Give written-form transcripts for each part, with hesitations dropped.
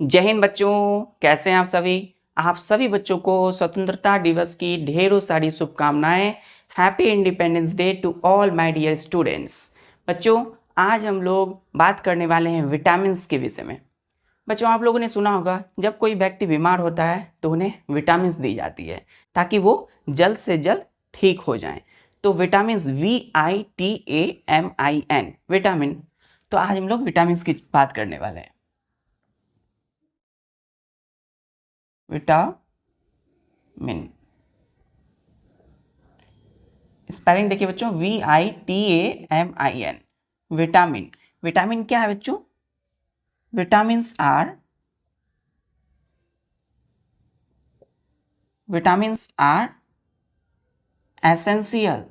जय हिंद बच्चों, कैसे हैं आप सभी। आप सभी बच्चों को स्वतंत्रता दिवस की ढेरों सारी शुभकामनाएं। Happy independence day to all my dear students. बच्चों, आज हम लोग बात करने वाले हैं विटामिन के विषय में। बच्चों, आप लोगों ने सुना होगा जब कोई व्यक्ति बीमार होता है तो उन्हें विटामिन दी जाती है ताकि वो जल्द से जल्द ठीक हो जाएं। तो विटामिन VITAMIN विटामिन। तो आज हम लोग विटामिन की बात करने वाले हैं। विटामिन स्पेलिंग देखिए बच्चों, VITAMIN विटामिन। विटामिन क्या है बच्चों? Vitamins are essential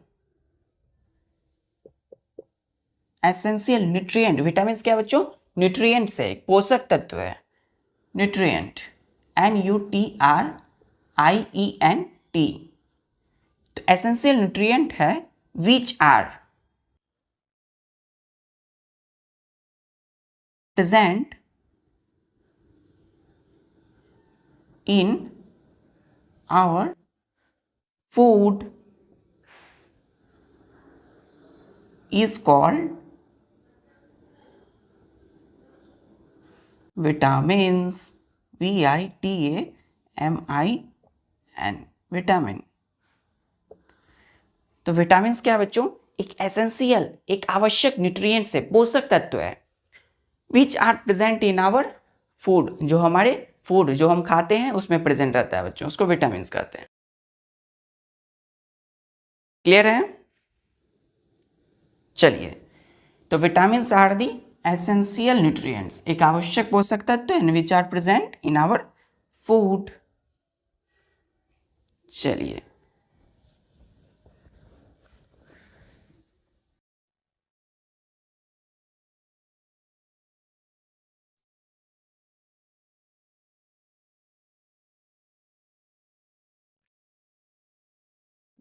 nutrient. Vitamin क्या है बच्चों? न्यूट्रिएंट्स है, पोषक तत्व है। Nutrient NUTRIENT। तो एसेंशियल न्यूट्रिएंट है which are present in our food is called vitamins। VITAMIN vitamin. तो विटामिन क्या है बच्चों? एक एसेंशियल, एक आवश्यक न्यूट्रिएंट्स है, पोषक तत्व है। Which are present in our food, जो हमारे फूड जो हम खाते हैं उसमें प्रेजेंट रहता है बच्चों, उसको विटामिन कहते हैं। क्लियर है? चलिए, तो vitamin are the essential nutrients, एक आवश्यक पोषक तत्व है, which are present in our food. चलिए,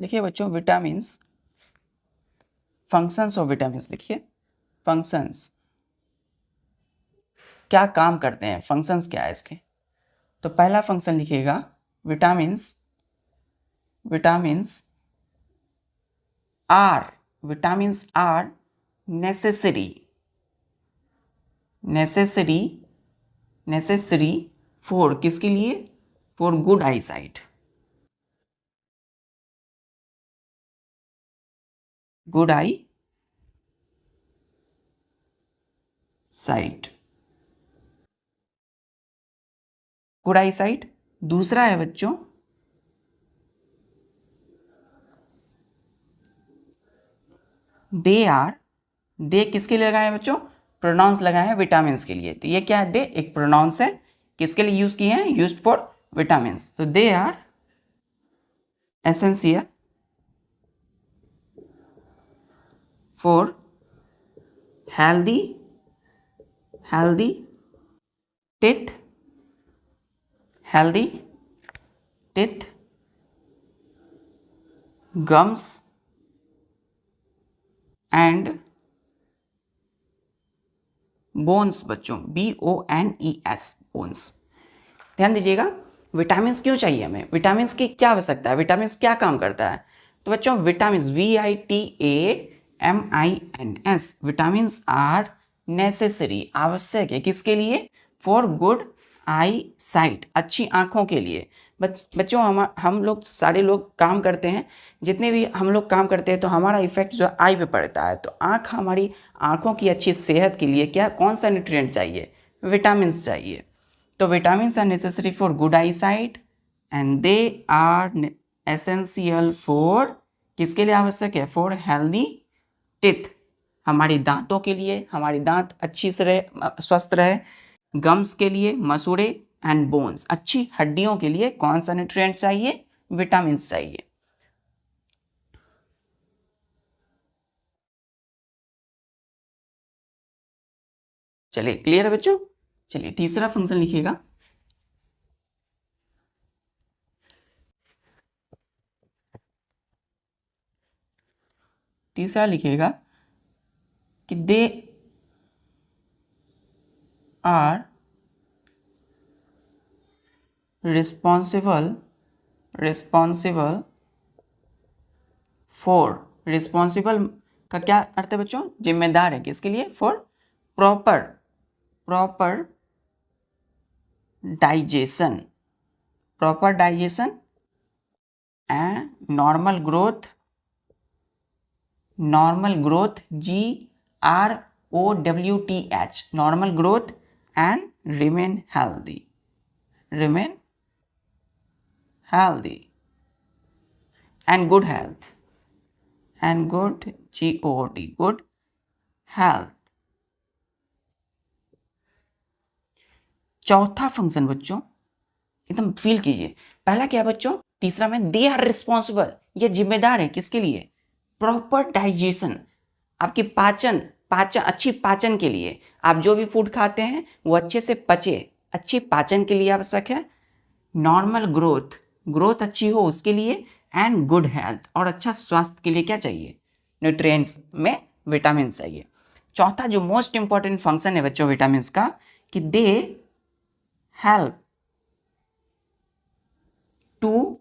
देखिए बच्चों, विटामिन्स, फंक्शंस ऑफ विटामिन्स लिखिए। फंक्शंस, क्या काम करते हैं, फंक्शंस क्या है इसके। तो पहला फंक्शन लिखिएगा, vitamins vitamins are necessary for, किसके लिए? For good eyesight. Good eyesight, good eyesight. दूसरा है बच्चों, दे किसके लिए लगाए हैं बच्चों? प्रोनाउंस लगाए हैं विटामिन के लिए। तो ये क्या है? दे एक प्रोनाउंस है, किसके लिए यूज किए हैं? Used for vitamin. तो they are essential for healthy teeth, healthy teeth, gums and bones बच्चों, BONES बोन्स। ध्यान दीजिएगा, विटामिन क्यों चाहिए हमें, विटामिन की क्या आवश्यकता है, विटामिन क्या काम करता है। तो बच्चों, vitamin VITAMINS vitamin are necessary, आवश्यक है, किसके लिए? फॉर गुड आई साइट, अच्छी आंखों के लिए। बच्चों, हम लोग सारे लोग काम करते हैं, जितने भी हम लोग काम करते हैं तो हमारा इफेक्ट जो आई पे पड़ता है। तो हमारी आंखों की अच्छी सेहत के लिए क्या, कौन सा न्यूट्रिएंट चाहिए? विटामिन चाहिए। तो vitamins are necessary for good eyesight and they are essential for, किसके लिए आवश्यक है? फॉर हेल्दी टीथ, हमारी दांतों के लिए, हमारी दांत अच्छी से रहे, स्वस्थ रहे। गम्स के लिए, मसूड़े, एंड बोन्स, अच्छी हड्डियों के लिए कौन सा न्यूट्रिएंट चाहिए? विटामिन चाहिए। चलिए, क्लियर है बच्चों? चलिए, तीसरा फंक्शन लिखिएगा। तीसरा लिखिएगा कि they are responsible for, responsible का क्या अर्थ है बच्चों? जिम्मेदार है किसके लिए? For proper digestion and normal growth GROWTH, normal growth and remain healthy and good health good health. चौथा फंक्शन बच्चों एकदम फील कीजिए, पहला क्या बच्चों? तीसरा में दे आर रिस्पॉन्सिबल, ये जिम्मेदार है किसके लिए? प्रॉपर डाइजेशन, आपकी पाचन अच्छी पाचन के लिए, आप जो भी फूड खाते हैं वो अच्छे से पचे, अच्छी पाचन के लिए आवश्यक है। नॉर्मल ग्रोथ अच्छी हो उसके लिए, एंड गुड हेल्थ, और अच्छा स्वास्थ्य के लिए क्या चाहिए? न्यूट्रिएंट्स में विटामिन चाहिए। चौथा जो मोस्ट इंपॉर्टेंट फंक्शन है बच्चों विटामिन का, कि they help to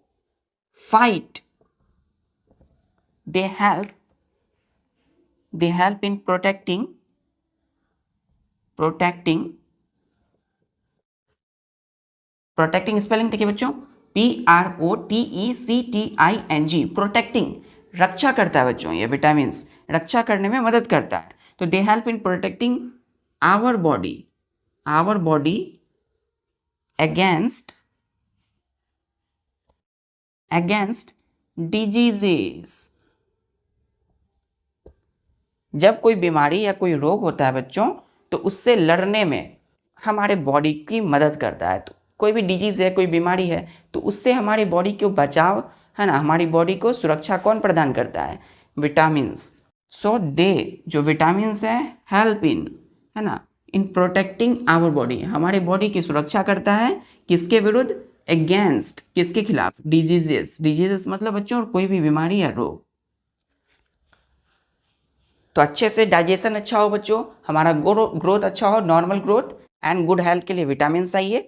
fight, they help in protecting spelling देखिए बच्चों, PROTECTING, प्रोटेक्टिंग, रक्षा करता है बच्चों, ये विटामिन रक्षा करने में मदद करता है। तो they help in protecting our body against diseases. जब कोई बीमारी या कोई रोग होता है बच्चों, तो उससे लड़ने में हमारे बॉडी की मदद करता है। तो कोई भी डिजीज़ है, कोई बीमारी है, तो उससे हमारी बॉडी को बचाव है ना, हमारी बॉडी को सुरक्षा कौन प्रदान करता है? विटामिन्स। सो दे जो विटामिन्स है हेल्प इन, है ना, इन प्रोटेक्टिंग आवर बॉडी, हमारे बॉडी की सुरक्षा करता है किसके विरुद्ध? अगेंस्ट, किसके खिलाफ? डिजीजेस मतलब बच्चों कोई भी बीमारी या रोग। तो अच्छे से डाइजेशन अच्छा हो बच्चों, हमारा ग्रोथ अच्छा हो, normal growth and good health के लिए विटामिन चाहिए।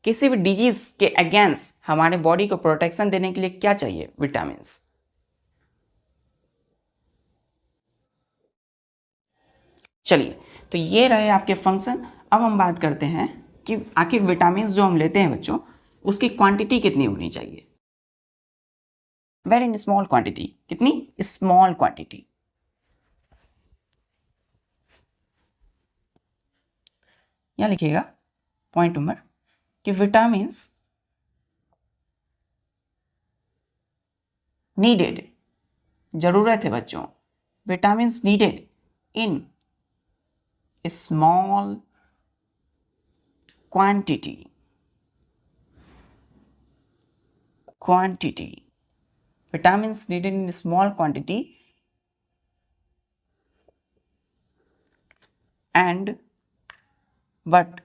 किसी भी डिजीज के अगेंस्ट हमारे बॉडी को प्रोटेक्शन देने के लिए क्या चाहिए? विटामिन। चलिए, तो ये रहे आपके फंक्शन। अब हम बात करते हैं कि आखिर विटामिन जो हम लेते हैं बच्चों, उसकी क्वांटिटी कितनी होनी चाहिए? Very small quantity. कितनी? Small quantity. यहाँ लिखिएगा पॉइंट नंबर कि विटामिन्स नीडेड, जरूरत है बच्चों, vitamins needed in small quantity vitamins needed in small quantity and but,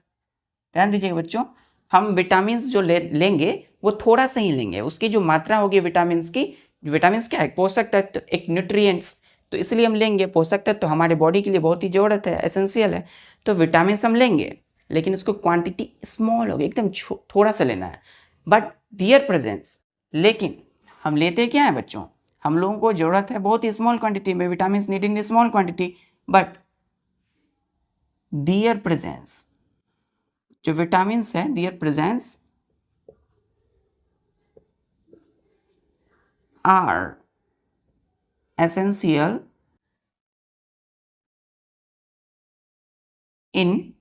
ध्यान दीजिएगा बच्चों, हम विटामिन्स जो लेंगे वो थोड़ा सा ही लेंगे, उसकी जो मात्रा होगी विटामिन्स की, विटामिन्स क्या है? पोषक तत्व, एक न्यूट्रिएंट्स, तो इसलिए हम लेंगे। पोषक तत्व तो हमारे बॉडी के लिए बहुत ही ज़रूरत है, एसेंशियल है, तो विटामिन्स हम लेंगे, लेकिन उसको क्वांटिटी स्मॉल होगी, एकदम थोड़ा सा लेना है। बट दियर प्रेजेंस, लेकिन हम लेते क्या है बच्चों? हम लोगों को ज़रूरत है बहुत ही स्मॉल क्वांटिटी में, vitamins need in small quantity, but their presence, जो विटामिन्स है their presence are essential in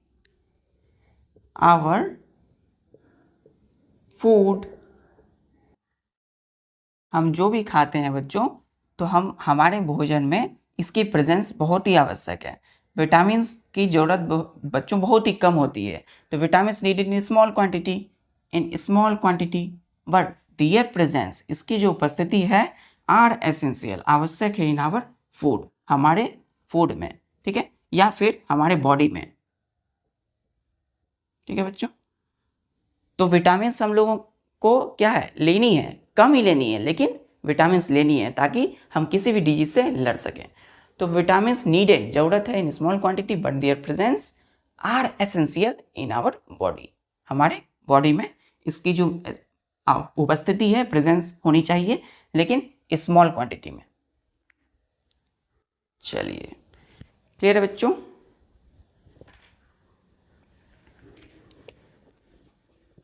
our food. हम जो भी खाते हैं बच्चों, तो हमारे भोजन में इसकी प्रेजेंस बहुत ही आवश्यक है। विटामिन्स की ज़रूरत बच्चों बहुत ही कम होती है, तो vitamins needed in small quantity but their presence, इसकी जो उपस्थिति है, आर एसेंशियल, आवश्यक है इन आवर फूड, हमारे फूड में, ठीक है, या फिर हमारे बॉडी में, ठीक है बच्चों। तो विटामिन्स हम लोगों को क्या है? लेनी है, कम ही लेनी है, लेकिन विटामिन्स लेनी है ताकि हम किसी भी डिजीज से लड़ सकें। तो विटामिन्स नीडेड, जरूरत है in small quantity but their presence are essential in our body, हमारे बॉडी में इसकी जो उपस्थिति है, प्रेजेंस होनी चाहिए, लेकिन स्मॉल क्वांटिटी में। चलिए, क्लियर है बच्चों?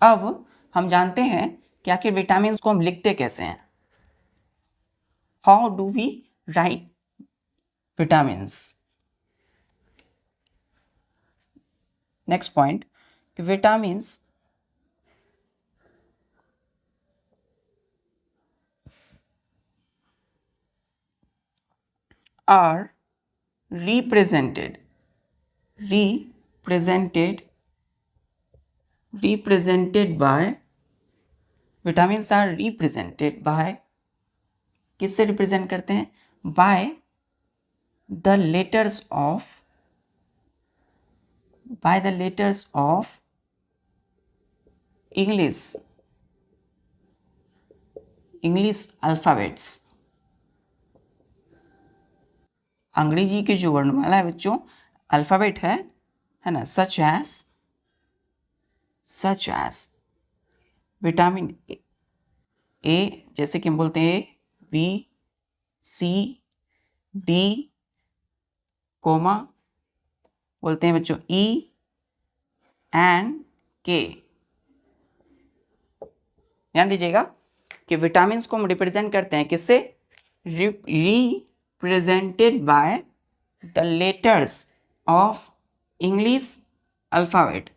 अब हम जानते हैं कि आखिर विटामिन को हम लिखते कैसे हैं। How do we write vitamins? Next point, vitamins are represented by, vitamins are represented by, किससे रिप्रेजेंट करते हैं? By the letters of English alphabets. अंग्रेजी की जो वर्णमाला है बच्चों, अल्फाबेट है ना, सच एज विटामिन ए, जैसे कि हम बोलते हैं बी सी डी, कोमा बोलते हैं बच्चों ई एंड के। ध्यान दीजिएगा कि विटामिन को हम रिप्रेजेंट करते हैं किससे? Represented by the letters of English alphabet.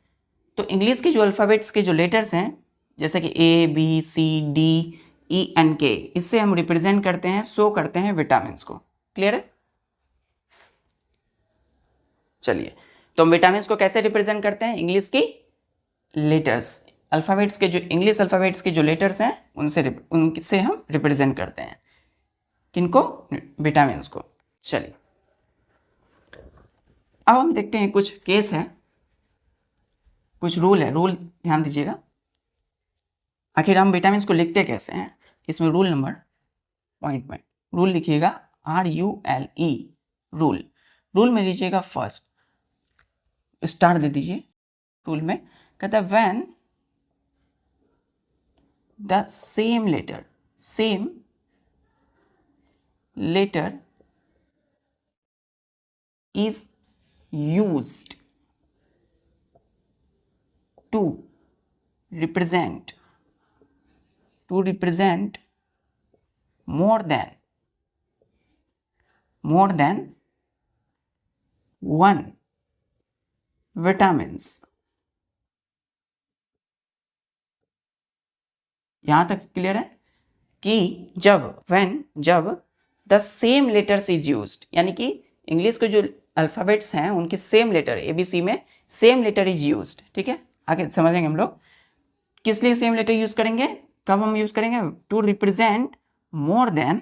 तो इंग्लिश के जो अल्फाबेट्स के जो लेटर्स हैं, जैसे कि A B C D E N K, इससे हम रिप्रेजेंट करते हैं, शो करते हैं विटामिन को। क्लियर है? चलिए, तो हम विटामिन को कैसे रिप्रेजेंट करते हैं? इंग्लिश की लेटर्स, अल्फाबेट्स के जो इंग्लिश अल्फाबेट्स के जो लेटर्स हैं उनसे हम रिप्रेजेंट करते हैं किनको? विटामिन को। चलिए, अब हम देखते हैं कुछ केस है, कुछ रूल है। रूल ध्यान दीजिएगा, आखिर हम विटामिन को लिखते कैसे हैं। इसमें रूल नंबर पॉइंट में रूल लिखिएगा RULE रूल। रूल में लीजिएगा फर्स्ट, स्टार दे दीजिए। रूल में कहता है when the same letter is used to represent more than one vitamins। यहां तक क्लियर है कि जब the same letters is used, यानी कि इंग्लिश के जो अल्फाबेट्स हैं उनके सेम लेटर ABC में सेम लेटर इज यूज्ड। ठीक है, आगे समझेंगे हम लोग किस लिए सेम लेटर यूज करेंगे, कब हम यूज करेंगे? To represent more than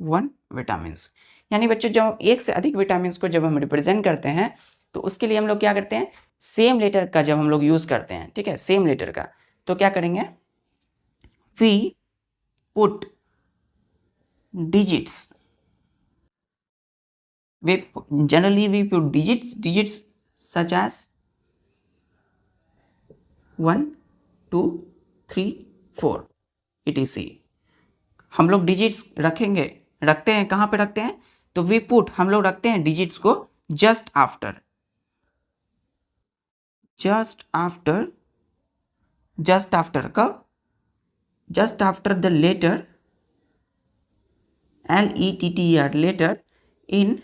one vitamins. यानी बच्चों, जब एक से अधिक विटामिन्स को जब हम रिप्रेजेंट करते हैं तो उसके लिए हम लोग क्या करते हैं? सेम लेटर का जब हम लोग यूज करते हैं, ठीक है, सेम लेटर का, तो क्या करेंगे? We put digits, generally we put digits such as 1 2 3 4 etc। हम लोग डिजिट्स रखते हैं कहाँ पे रखते हैं? तो वी पुट, हम लोग रखते हैं डिजिट्स को जस्ट आफ्टर कब? Just after the letter LETTER letter in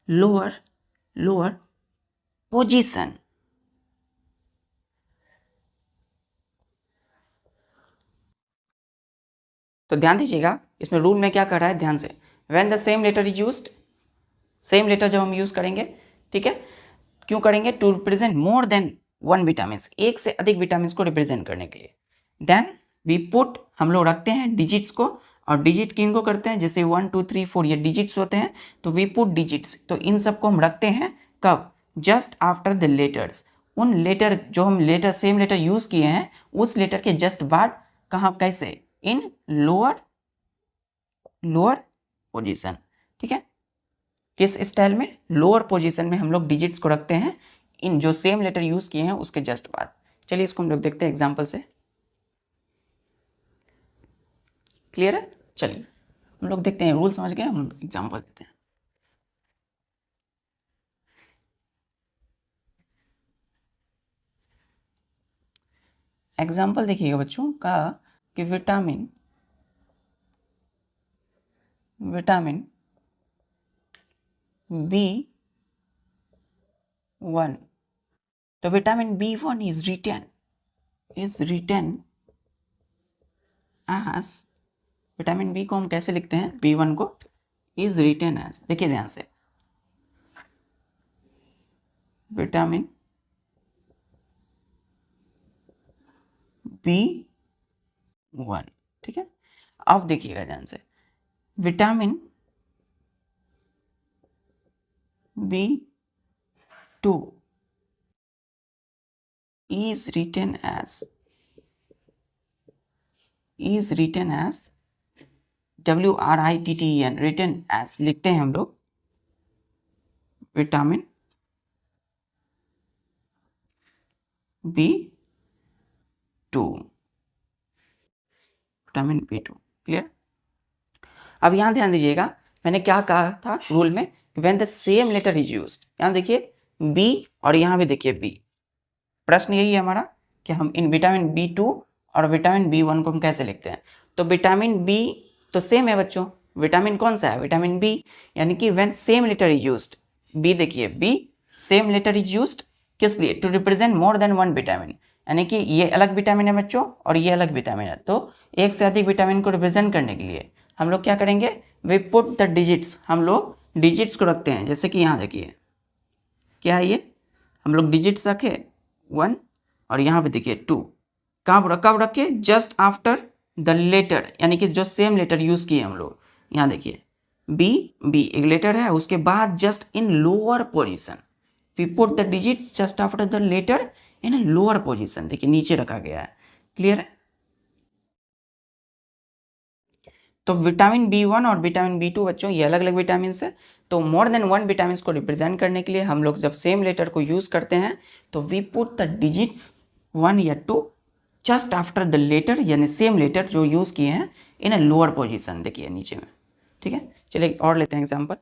lower position. तो ध्यान दीजिएगा, इसमें रूल में क्या कर रहा है, ध्यान से। When the same letter is used, same letter जब हम यूज करेंगे, ठीक है, क्यों करेंगे? To represent more than one vitamin, एक से अधिक विटामिन को रिप्रेजेंट करने के लिए। देन वी पुट, हम लोग रखते हैं डिजिट्स को, और डिजिट किन को करते हैं? जैसे 1 2 3 4 ये डिजिट्स होते हैं, तो वी पुट डिजिट्स, तो इन सबको हम रखते हैं कब? जस्ट आफ्टर द लेटर्स, उन लेटर जो हम सेम लेटर यूज किए हैं उस लेटर के जस्ट बाद, कहाँ, कैसे? इन लोअर पोजीशन। ठीक है, किस स्टाइल में? लोअर पोजीशन में हम लोग डिजिट्स को रखते हैं इन जो सेम लेटर यूज किए हैं उसके जस्ट बाद। चलिए इसको हम लोग देखते हैं एग्जाम्पल से। क्लियर है? चलिए हम लोग देखते हैं, रूल समझ गए, हम एग्जाम्पल देते हैं। एग्जाम्पल देखिएगा बच्चों का कि विटामिन B1, तो vitamin B1 is written as, vitamin B को हम कैसे लिखते हैं, B1 को इज रिटन एज, देखिए ध्यान से, विटामिन B1, ठीक है। अब देखिएगा ध्यान से, vitamin B2 is written as WRITTEN, written as लिखते हैं हम लोग vitamin B2, vitamin B2, clear. अब यहाँ ध्यान दीजिएगा, मैंने क्या कहा था रूल में, when the same letter is used, यहाँ देखिए B और यहाँ भी देखिए B। प्रश्न यही है हमारा कि हम इन विटामिन B2 और विटामिन B1 को हम कैसे लिखते हैं। तो विटामिन B तो सेम है बच्चों, विटामिन कौन सा है, विटामिन B, यानी कि when same letter is used, B देखिए B same letter is used किस लिए, to represent more than one vitamin, यानी कि ये अलग विटामिन है बच्चों और ये अलग विटामिन है, तो एक से अधिक विटामिन को रिप्रेजेंट करने के लिए हम लोग क्या करेंगे, वी पुट द डिजिट्स, हम लोग डिजिट्स को रखते हैं। जैसे कि यहाँ देखिए क्या है ये, हम लोग डिजिट्स रखे 1 और यहाँ पे देखिए 2, कब रखे, जस्ट आफ्टर द लेटर, यानी कि जो सेम लेटर यूज किए हम लोग, यहाँ देखिए बी एक लेटर है, उसके बाद just in lower position, we put the digits just after the letter in lower position, देखिए नीचे रखा गया है, क्लियर है। तो विटामिन B1 और विटामिन B2 बच्चों ये अलग अलग विटामिन है, तो मोर देन वन विटामिन को रिप्रेजेंट करने के लिए हम लोग जब सेम लेटर को यूज करते हैं तो वी पुट द डिजिट्स 1 या 2 जस्ट आफ्टर द लेटर, यानी सेम लेटर जो यूज किए हैं इन अ लोअर पोजीशन, देखिए नीचे में, ठीक है। चलिए और लेते हैं एग्जांपल,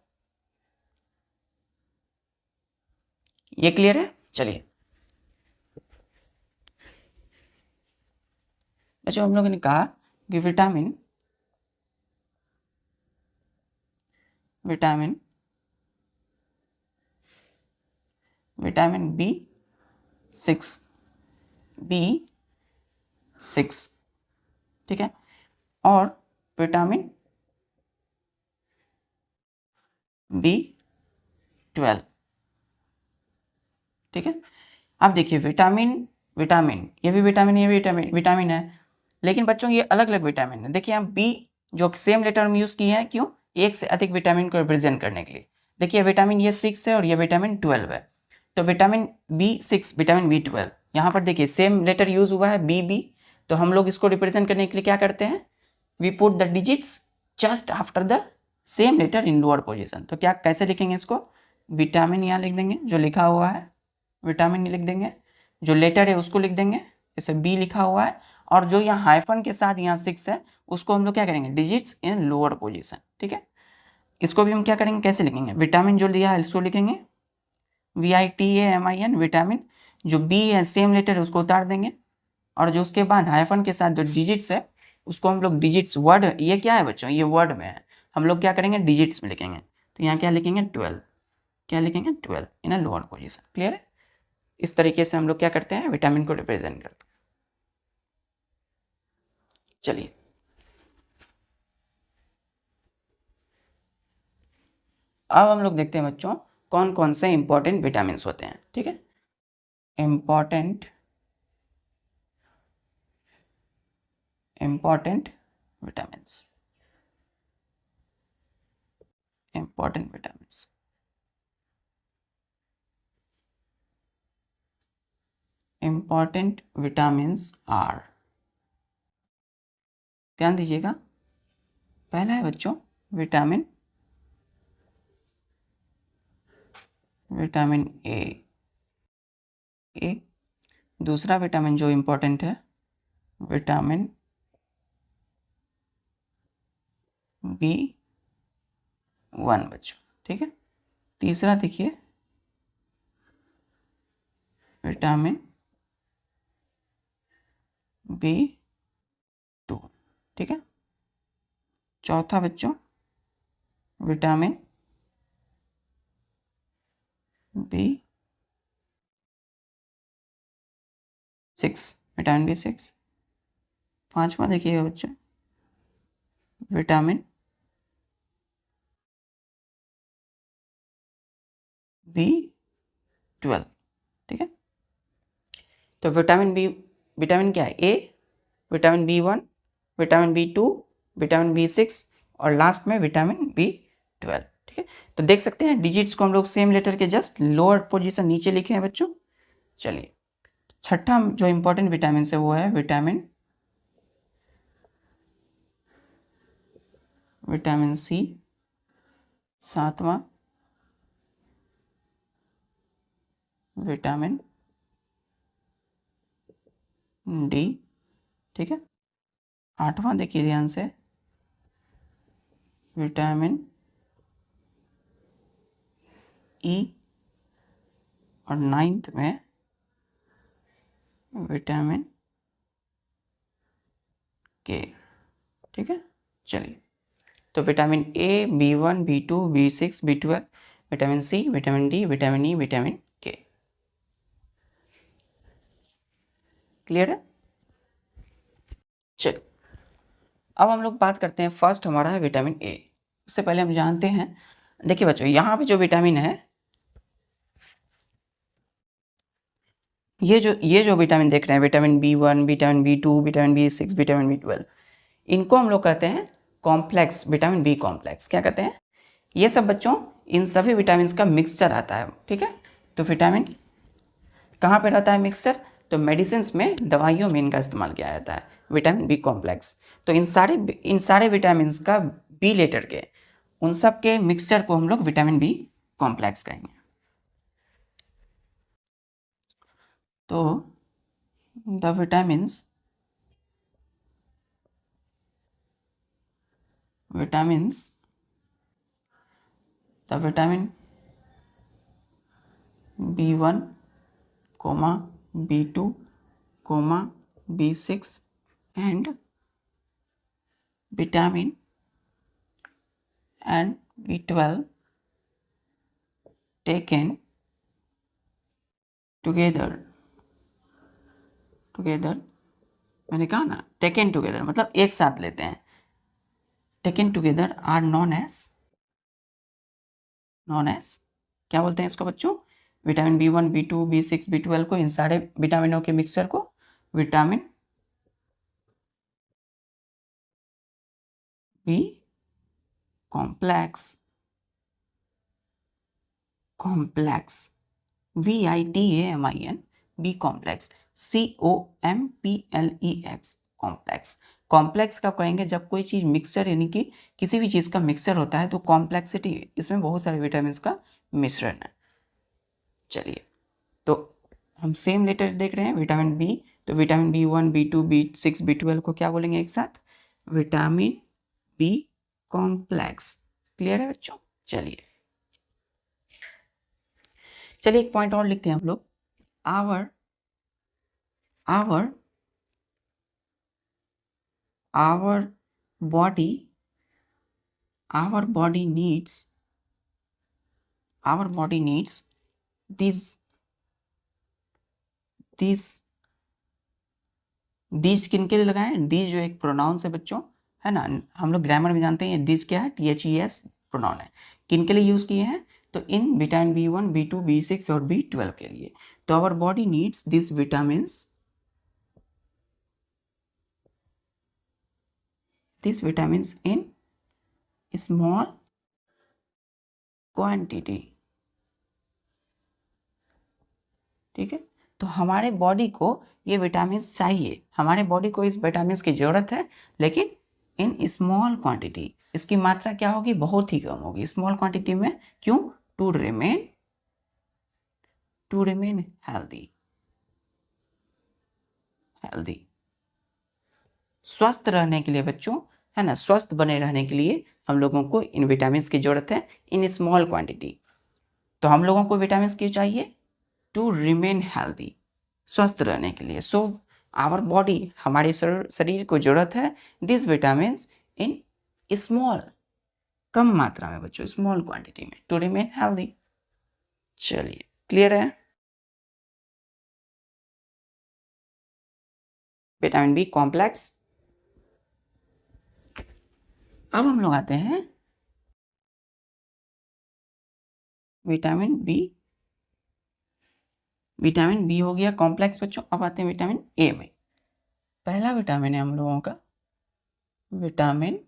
ये क्लियर है। चलिए बच्चों हम लोगों ने कहा कि विटामिन B6, ठीक है, और विटामिन B12, ठीक है। अब देखिए विटामिन ये भी विटामिन है, लेकिन बच्चों ये अलग अलग विटामिन है। देखिए हम B जो सेम लेटर में यूज किए हैं, क्यों, एक से अधिक विटामिन को रिप्रेजेंट करने के लिए। देखिए विटामिन ये 6 है और ये विटामिन 12 है, तो विटामिन B6 विटामिन B12, यहाँ पर देखिए सेम लेटर यूज हुआ है B, तो हम लोग इसको रिप्रेजेंट करने के लिए क्या करते हैं, we put the digits just after the same letter in lower position. तो क्या कैसे लिखेंगे इसको, विटामिन यहाँ लिख देंगे, जो लिखा हुआ है विटामिन लिख देंगे, जो लेटर है उसको लिख देंगे, जैसे B लिखा हुआ है, और जो यहाँ हाइफन के साथ यहाँ 6 है उसको हम लोग क्या करेंगे, डिजिट्स इन लोअर पोजीशन, ठीक है। इसको भी हम क्या करेंगे, कैसे लिखेंगे, विटामिन जो दिया है इसको लिखेंगे VITAMIN, विटामिन, जो B है सेम लेटर है उसको उतार देंगे, और जो उसके बाद हाइफन के साथ जो डिजिट्स है उसको हम लोग डिजिट्स वर्ड, ये क्या है बच्चों, ये वर्ड में है, हम लोग क्या करेंगे, डिजिट्स में लिखेंगे। तो यहाँ क्या लिखेंगे 12, क्या लिखेंगे 12 इन अ लोअर पोजीशन, क्लियर है। इस तरीके से हम लोग क्या करते हैं, विटामिन को रिप्रेजेंट करते हैं। चलिए अब हम लोग देखते हैं बच्चों कौन कौन से इंपॉर्टेंट विटामिन होते हैं, ठीक है। Important vitamins, important vitamins are, ध्यान दीजिएगा, पहला है बच्चों विटामिन ए, दूसरा विटामिन जो इंपॉर्टेंट है विटामिन B1 बच्चों, ठीक है। तीसरा देखिए विटामिन B2, ठीक है। चौथा बच्चों विटामिन B6, विटामिन B6। पांचवा देखिएगा बच्चों विटामिन B12, ठीक है। तो विटामिन क्या है? ए, vitamin B1, vitamin B2, vitamin B6 और लास्ट में विटामिन B12, ठीक है। तो देख सकते हैं डिजिट्स को हम लोग सेम लेटर के जस्ट लोअर पोजीशन नीचे लिखे हैं बच्चों। चलिए छठा जो इंपॉर्टेंट विटामिन है वो है विटामिन सी। सातवां विटामिन डी, ठीक है। आठवां देखिए ध्यान से विटामिन ई और नाइन्थ में विटामिन के, ठीक है। चलिए तो vitamin A, B1, B2, B6, B12, vitamin C, vitamin D, vitamin E, vitamin K. Clear है? चलो अब हम लोग बात करते हैं, फर्स्ट हमारा है विटामिन ए। उससे पहले हम जानते हैं, देखिए बच्चों यहाँ पे जो विटामिन है, ये जो विटामिन देख रहे हैं vitamin B1, vitamin B2, vitamin B6, vitamin B12, इनको हम लोग कहते हैं कॉम्प्लेक्स, विटामिन बी कॉम्प्लेक्स। क्या कहते हैं? ये सब बच्चों इन सभी विटामिन का मिक्सचर आता है, ठीक है। तो विटामिन कहाँ पे रहता है मिक्सचर? तो मेडिसिन में, दवाइयों में इनका इस्तेमाल किया जाता है, विटामिन बी कॉम्प्लेक्स। तो इन सारे विटामिन का बी लेटर के, उन सब के मिक्सचर को हम लोग विटामिन बी कॉम्प्लेक्स कहेंगे। तो the vitamin B1, B2, B6 and vitamin and B12 taken together, मैंने कहा ना टेकन टुगेदर मतलब एक साथ लेते हैं, taken together are known as क्या बोलते हैं इसको बच्चों? Vitamin B1, B2, B6, B12 को, इन सारे विटामिनों के मिक्सचर को vitamin B complex VITAMIN B complex COMPLEX complex. Complex कब कहेंगे? जब कोई चीज़ मिक्सचर, यानी कि किसी भी चीज़ का मिक्सचर होता है तो कॉम्प्लेक्सिटी, इसमें बहुत सारे विटामिन का मिश्रण है। चलिए तो हम सेम लेटर देख रहे हैं विटामिन बी, तो vitamin B1, B2, B6, B12 को क्या बोलेंगे एक साथ? Vitamin B complex. क्लियर है बच्चों? चलिए एक पॉइंट और लिखते हैं हम लोग। our body needs these किनके लिए लगाएं? these जो एक प्रोनाउंस है बच्चों, है ना, हम लोग ग्रामर में जानते हैं these क्या है? THES प्रोनाउन है। किनके लिए यूज किए हैं? तो in vitamin B1, B2, B6 और B12 के लिए। तो our body needs this vitamins in small quantity, ठीक है। तो हमारे बॉडी को ये विटामिन चाहिए, हमारे बॉडी को इस विटामिन की जरूरत है, लेकिन इन स्मॉल क्वांटिटी। इसकी मात्रा क्या होगी? बहुत ही कम होगी, स्मॉल क्वांटिटी में। क्यों? टू रिमेन हेल्दी, स्वस्थ रहने के लिए बच्चों है ना, स्वस्थ बने रहने के लिए हम लोगों को इन विटामिन की ज़रूरत है इन स्मॉल क्वांटिटी। तो हम लोगों को विटामिन क्यों चाहिए? टू रिमेन हेल्दी, स्वस्थ रहने के लिए। सो आवर बॉडी, हमारे शरीर को ज़रूरत है दिस विटामिन इन स्मॉल, कम मात्रा में बच्चों, स्मॉल क्वांटिटी में, टू रिमेन हेल्दी। चलिए, क्लियर है? Vitamin B complex. अब हम लोग आते हैं विटामिन बी। विटामिन बी हो गया कॉम्प्लेक्स बच्चों। अब आते हैं विटामिन ए में। पहला विटामिन है हम लोगों का विटामिन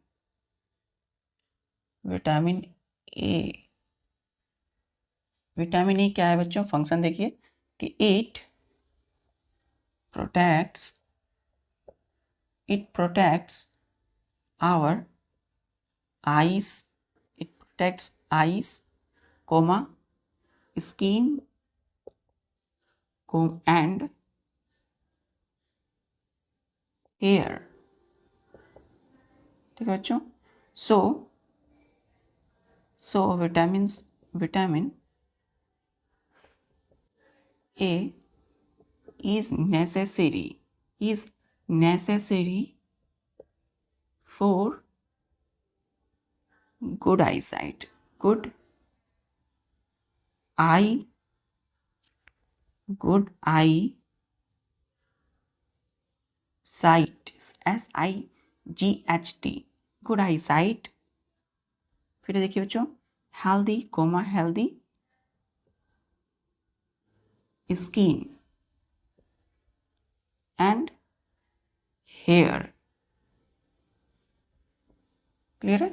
ए। विटामिन ए क्या है बच्चों? फंक्शन देखिए कि it protects our eyes, it protects eyes comma skin and hair. ठीक है बच्चों। So vitamin A is necessary for good eyesight, good eye sight, SIGHT, good eyesight। फिर देखिए बच्चों healthy skin and hair. Clear है?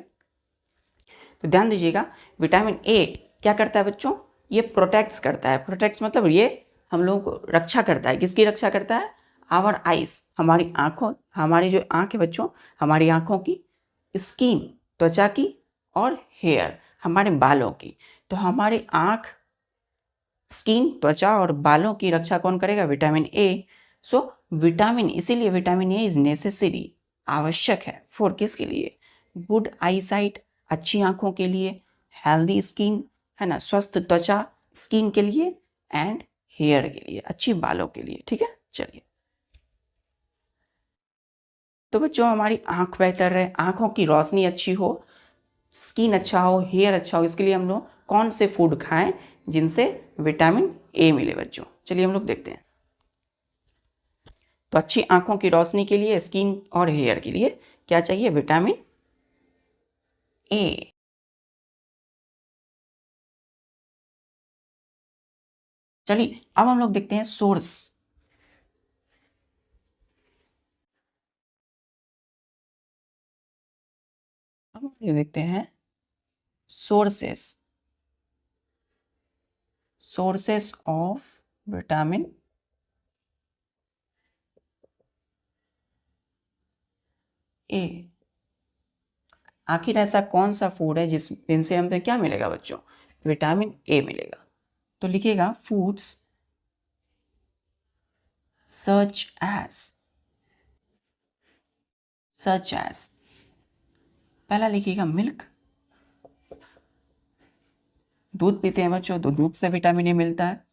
तो ध्यान दीजिएगा, विटामिन ए क्या करता है बच्चों? ये प्रोटेक्ट्स करता है। प्रोटेक्ट्स मतलब ये हम लोगों को रक्षा करता है। किसकी रक्षा करता है? आवर आइज, हमारी आँखों, हमारी जो आँख है बच्चों, हमारी आँखों की, स्किन त्वचा की, और हेयर हमारे बालों की। तो हमारी आँख, स्किन, त्वचा और बालों की रक्षा कौन करेगा? Vitamin A. सो विटामिन, इसीलिए विटामिन ए इज नेसेसरी, आवश्यक है, फॉर किसके लिए? गुड आई साइट, अच्छी आंखों के लिए, हेल्दी स्किन, है ना, स्वस्थ त्वचा, स्किन के लिए, एंड हेयर के लिए, अच्छी बालों के लिए। ठीक है, चलिए। तो बच्चों हमारी आंख बेहतर रहे, आंखों की रोशनी अच्छी हो, स्किन अच्छा हो, हेयर अच्छा हो, इसके लिए हम लोग कौन से फूड खाएं जिनसे विटामिन ए मिले बच्चों? चलिए हम लोग देखते हैं। तो अच्छी आंखों की रोशनी के लिए, स्किन और हेयर के लिए क्या चाहिए? Vitamin A. चलिए अब हम लोग देखते हैं सोर्स। अब हम ये देखते हैं सोर्सेस ऑफ विटामिन ए। आखिर ऐसा कौन सा फूड है जिनसे हमें क्या मिलेगा बच्चों? विटामिन ए मिलेगा। तो लिखिएगा फूड्स सच एज, पहला लिखिएगा मिल्क, दूध पीते हैं बच्चों तो दूध से विटामिन ए मिलता है।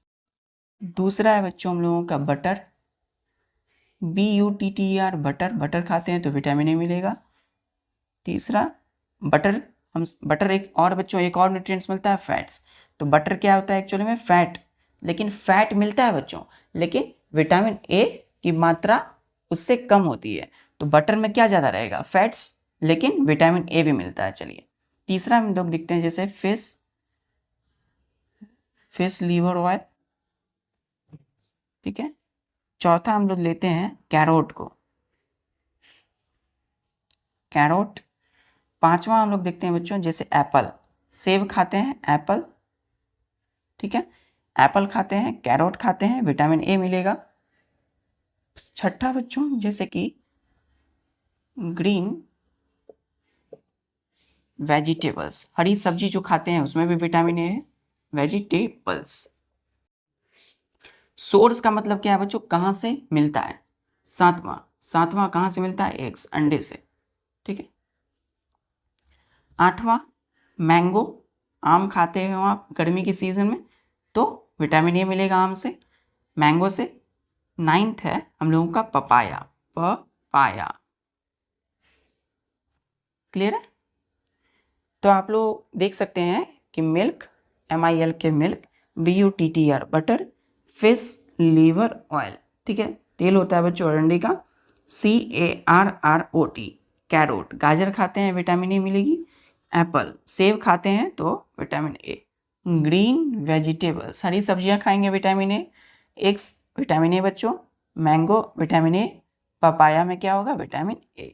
दूसरा है बच्चों हम लोगों का बटर, BUTTER, बटर खाते हैं तो विटामिन ए मिलेगा। तीसरा बटर एक और बच्चों, एक और न्यूट्रिएंट्स मिलता है फैट्स। तो बटर क्या होता है एक्चुअली में? फैट। लेकिन फैट मिलता है बच्चों, लेकिन विटामिन ए की मात्रा उससे कम होती है। तो बटर में क्या ज़्यादा रहेगा? फैट्स, लेकिन विटामिन ए भी मिलता है। चलिए तीसरा हम लोग देखते हैं, जैसे फिश लीवर ऑयल। ठीक है। चौथा हम लोग लेते हैं कैरोट को, कैरोट। पांचवा हम लोग देखते हैं बच्चों, जैसे एप्पल, सेब खाते हैं, एप्पल। ठीक है, एप्पल खाते हैं, कैरोट खाते हैं, विटामिन ए मिलेगा। छठा बच्चों जैसे कि ग्रीन वेजिटेबल्स, हरी सब्जी जो खाते हैं उसमें भी विटामिन ए है, वेजिटेबल्स। सोर्स का मतलब क्या है बच्चों? कहाँ से मिलता है? सातवां कहाँ से मिलता है? एग्स, अंडे से। ठीक है, 8वां मैंगो, आम खाते हो आप गर्मी की सीज़न में तो विटामिन ए मिलेगा आम से, मैंगो से। 9th है हम लोगों का पपाया, पपाया। क्लियर है? तो आप लोग देख सकते हैं कि milk, MILK milk, BUTTR butter, fish liver oil, ठीक है, तेल होता है बच्चों अरंडी का, CARROT कैरोट, गाजर खाते हैं विटामिन ए मिलेगी, एप्पल सेब खाते हैं तो विटामिन ए, ग्रीन वेजिटेबल्स हरी सब्जियां खाएंगे vitamin A, eggs vitamin A बच्चों, मैंगो विटामिन ए, पपाया में क्या होगा विटामिन ए।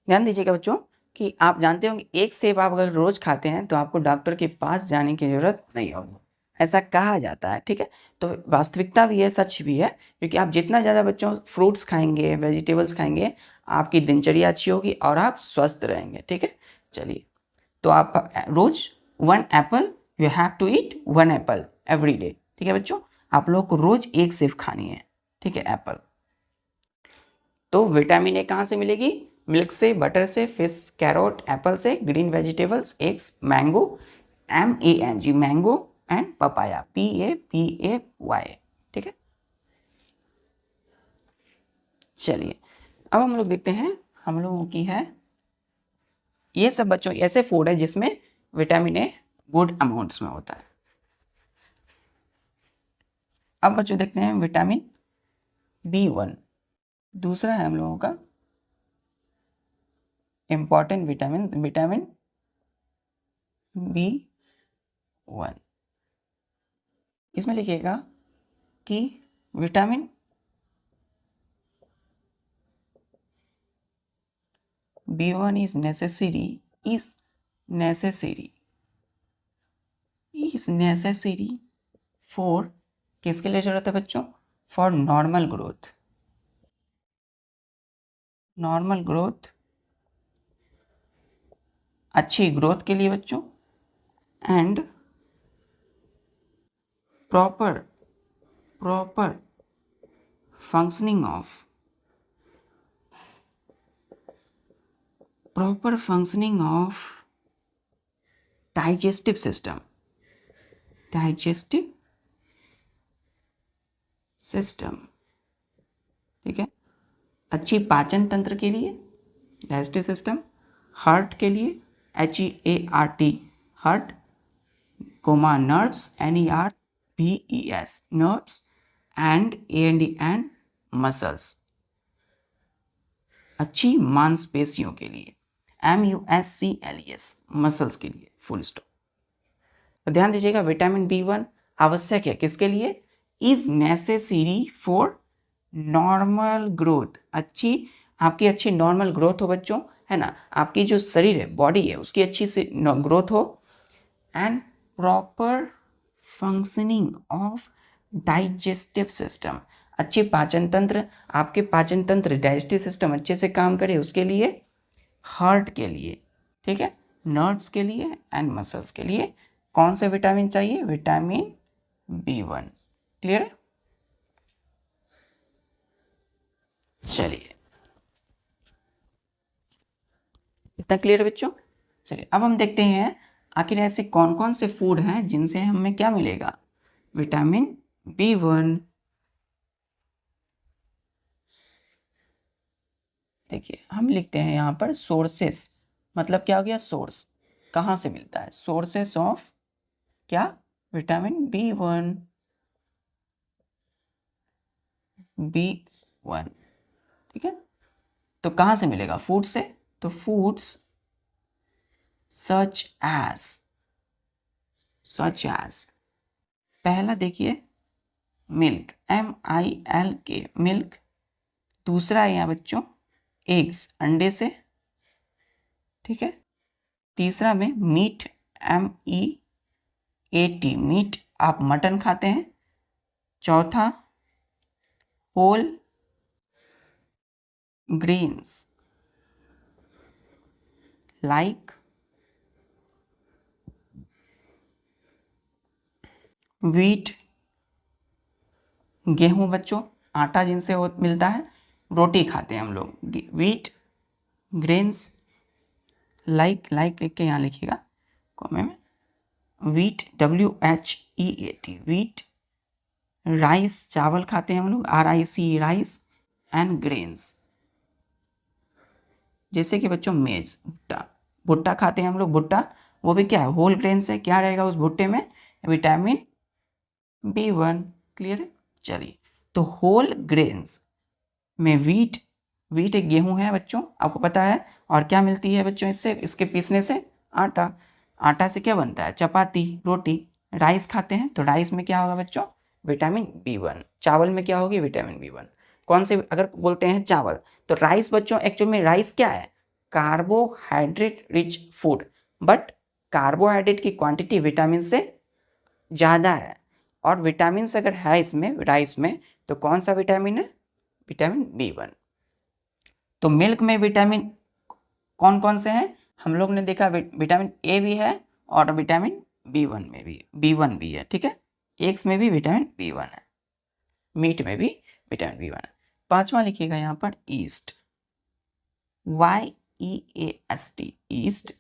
ध्यान दीजिएगा बच्चों कि आप जानते होंगे एक सेब आप अगर रोज खाते हैं तो आपको डॉक्टर के पास जाने की जरूरत नहीं होगी, ऐसा कहा जाता है, ठीक है। तो वास्तविकता भी है, सच भी है, क्योंकि आप जितना ज़्यादा बच्चों फ्रूट्स खाएंगे, वेजिटेबल्स खाएंगे, आपकी दिनचर्या अच्छी होगी और आप स्वस्थ रहेंगे, ठीक है। चलिए, तो आप रोज 1 apple, you have to eat 1 apple every day, ठीक है बच्चों, आप लोग को रोज एक सेब खानी है, ठीक है, एप्पल। तो विटामिन ए कहाँ से मिलेगी? मिल्क से, बटर से, फिश, कैरोट, एप्पल से, green vegetables, eggs, mango, MANG mango and papaya, PAPAY, ठीक है। चलिए, अब हम लोग देखते हैं हम लोगों की है, ये सब बच्चों ऐसे फूड है जिसमें विटामिन ए गुड अमाउंट्स में होता है। अब बच्चों देखते हैं विटामिन B1, दूसरा है हम लोगों का इंपॉर्टेंट विटामिन, विटामिन B1। इसमें लिखिएगा कि vitamin B1 is necessary for, किसके लिए जरूरत है बच्चों? फॉर नॉर्मल ग्रोथ, अच्छी ग्रोथ के लिए बच्चों, and proper functioning of digestive system, ठीक है, अच्छी पाचन तंत्र के लिए डाइजेस्टिव सिस्टम, हार्ट के लिए HEART heart, comma nerves NERVES nerves, and AND muscles, अच्छी मांसपेशियों के लिए MUSCLES मसल्स के लिए, फुल स्टॉप। तो ध्यान दीजिएगा विटामिन B1 आवश्यक है किसके लिए? Is necessary for normal growth, आपकी अच्छी नॉर्मल ग्रोथ हो बच्चों, है ना, आपकी जो शरीर है, बॉडी है, उसकी अच्छी से ग्रोथ हो, and proper functioning of digestive system, अच्छी पाचन तंत्र, आपके पाचन तंत्र डाइजेस्टिव सिस्टम अच्छे से काम करे उसके लिए, हार्ट के लिए, ठीक है, नर्व्स के लिए एंड मसल्स के लिए कौन से विटामिन चाहिए? Vitamin B1। क्लियर है? चलिए, इतना क्लियर है बच्चों? चलिए, अब हम देखते हैं आखिर ऐसे कौन कौन से फूड हैं जिनसे हमें क्या मिलेगा? Vitamin B1। देखिए, हम लिखते हैं यहाँ पर सोर्सेस, मतलब क्या हो गया? सोर्स, कहाँ से मिलता है? सोर्सेस ऑफ क्या? विटामिन B1, ठीक है। तो कहाँ से मिलेगा? फूड से। तो फूड्स सच एज पहला देखिए मिल्क, MILK मिल्क, दूसरा है यहाँ बच्चों एग्स, अंडे से, ठीक है, तीसरा में मीट, MEAT मीट, आप मटन खाते हैं, चौथा होल ग्रेन्स लाइक व्हीट, गेहूं बच्चों, आटा जिनसे मिलता है, रोटी खाते हैं हम लोग, व्हीट ग्रेन्स लाइक लिख के यहाँ लिखिएगा कॉमे में, वीट WHEAT वीट, राइस चावल खाते हैं हम लोग RIC राइस, एंड ग्रेन्स जैसे कि बच्चों मेज भुट्टा, भुट्टा खाते हैं हम लोग भुट्टा, वो भी क्या है होल ग्रेन्स है, क्या रहेगा उस भुट्टे में विटामिन B1। क्लियर है। चलिए तो होल ग्रेन्स में वीट एक गेहूं है बच्चों, आपको पता है। और क्या मिलती है बच्चों इससे, इसके पीसने से आटा, आटा से क्या बनता है चपाती रोटी। राइस खाते हैं तो राइस में क्या होगा बच्चों विटामिन B1। चावल में क्या होगी विटामिन B1। कौन से अगर बोलते हैं चावल, तो राइस बच्चों एक्चुअल में राइस क्या है carbohydrate rich food, but carbohydrate की क्वांटिटी विटामिन से ज़्यादा है। और विटामिन अगर है इसमें राइस में तो कौन सा विटामिन है विटामिन B1। तो मिल्क में विटामिन कौन कौन से हैं, हम लोग ने देखा विटामिन A भी है और विटामिन B1 में भी B1 भी है। ठीक है, एग्स में भी विटामिन B1 है, मीट में भी विटामिन B1 है। पांचवा लिखिएगा यहाँ पर ईस्ट YEAST ईस्ट।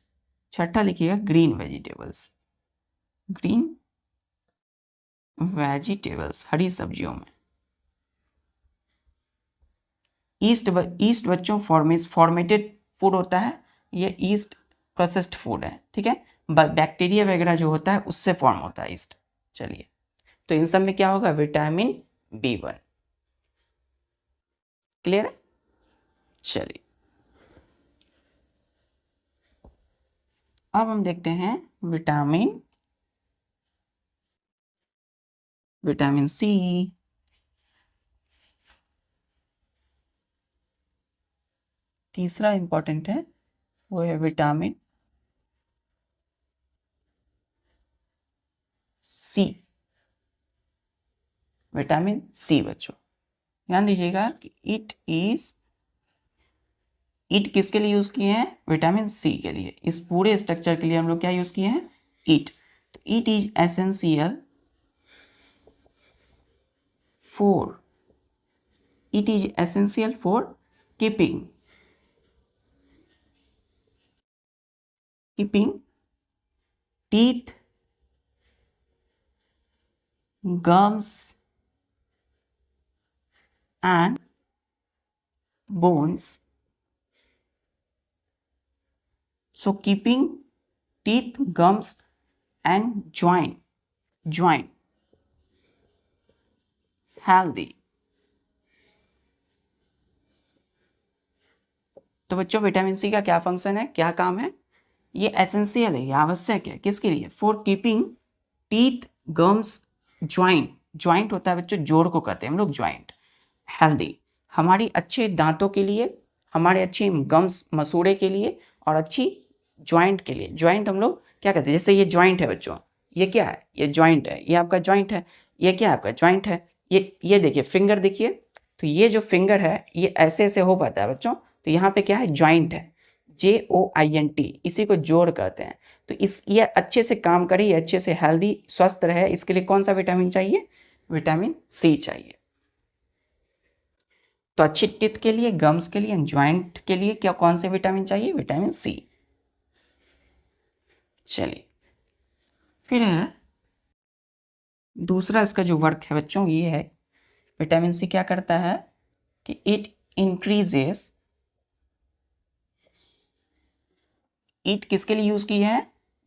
छठा लिखिएगा ग्रीन वेजिटेबल्स, ग्रीन वेजिटेबल्स हरी सब्जियों में। ईस्ट बच्चों फॉर्मेटेड फूड होता है, ये ईस्ट प्रोसेस्ड फूड है। ठीक है, बैक्टीरिया वगैरह जो होता है उससे फॉर्म होता है ईस्ट। चलिए तो इन सब में क्या होगा विटामिन B1। क्लियर है। चलिए अब हम देखते हैं विटामिन C। तीसरा इंपॉर्टेंट है वो है विटामिन C। विटामिन C बच्चों ध्यान दीजिएगा कि ईट किसके लिए यूज किए हैं विटामिन C के लिए। इस पूरे स्ट्रक्चर के लिए हम लोग क्या यूज किए हैं ईट। तो eat is essential for keeping teeth, gums and bones. So keeping teeth, gums and joint healthy। तो बच्चों विटामिन C का क्या फंक्शन है, क्या काम है, ये एसेंशियल है, ये आवश्यक है किसके लिए for keeping teeth gums joint होता है बच्चों जोड़ को कहते हैं हम लोग ज्वाइंट हेल्दी, हमारी अच्छे दांतों के लिए, हमारे अच्छे गम्स मसूड़े के लिए और अच्छी ज्वाइंट के लिए। ज्वाइंट हम लोग क्या कहते हैं, जैसे ये ज्वाइंट है बच्चों, ये क्या है ये ज्वाइंट है, ये आपका ज्वाइंट है, ये क्या है आपका ज्वाइंट है। ये देखिए फिंगर देखिए, तो ये जो फिंगर है ये ऐसे ऐसे हो पाता है बच्चों, तो यहाँ पे क्या है ज्वाइंट है JOINT, इसी को जोड़ कहते हैं। तो ये अच्छे से काम करे, ये अच्छे से हेल्दी स्वस्थ रहे, इसके लिए कौन सा विटामिन चाहिए विटामिन C चाहिए। तो अच्छी टीथ के लिए, गम्स के लिए, ज्वाइंट के लिए क्या कौन से विटामिन चाहिए विटामिन C। चलिए फिर है दूसरा इसका जो वर्क है बच्चों, ये है विटामिन C क्या करता है कि इट किसके लिए यूज की है